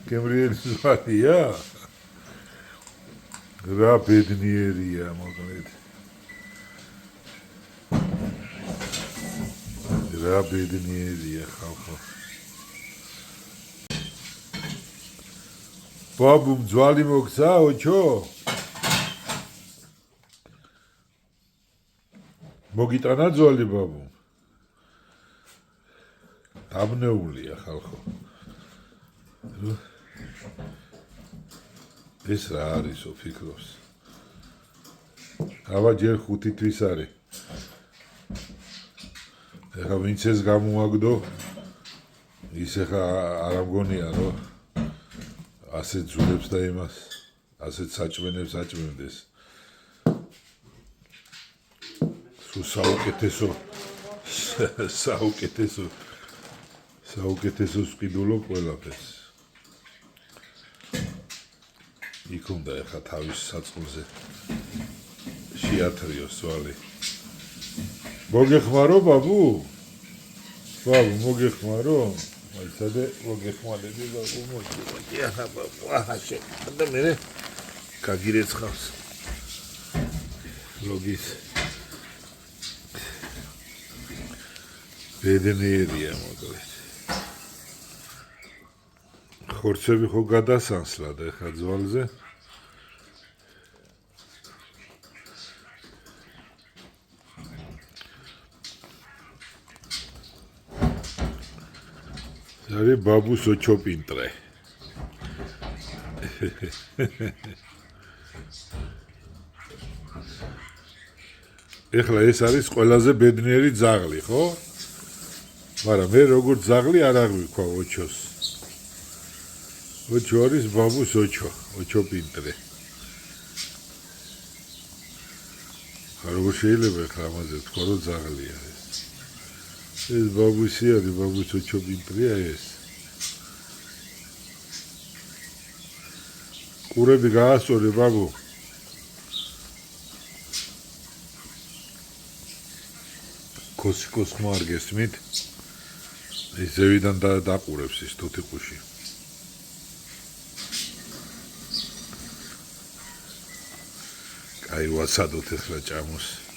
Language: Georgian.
გემრიელის ზვარია? რა ბედნიერია, მოკლედ. რა ბედნიერია ხალხო. ბაბუმ ძვალი მოგცა, ოჩო? მოგიტანა ძვალი ბაბუმ? აბნეულია ხალხო. ეს რა არისო ფიქრობს? აბა ჯერ 5 თვის არის. ეხა ვინც ეს გამოაგდო, ის ეხა არ ამგონია რომ ასეთ ძულებს და იმას, ასეთ საჭმენებს აჭმევდეს. საუკეთესო სყიდულო ყველაფერს. იქ უნდა ეხა თავის საწყლზე შეათრიოს ძვალი. მოგეხმარო ბაბუ? ბაბუ მოგეხმარო? აიცადე მოგეხმარები ბაბუ მოდი ახლა ბაბუ აჰაშე და მე კაგირეცხავს ლოგის ბედნიერია მოკლედ ხორცები ხო გადასანსლა და ეხლა ძვალზე Are babus očopintre. ეხლა ეს არის ყველაზე ბედნიერი ძაღლი, ხო? მაგრამ მე როგორ ძაღლი არ აღვიქვა ოჩოს. ოჩო არის ბაბუს ოჩოპინტრე. როგორ შეიძლება ეხლა ამაზე თქვა რომ ძაღლია ეს. ეს ბაბუსი არის ბაბუს ოჩოპინტრეა ეს. ყურები გაასწორე ბაბუ. კოსიკოს ხმარ გესმით? ის ზევიდან დაყურებს ის თუთიყუში. კაი ვაცადოთ ეხლა ჭამოს.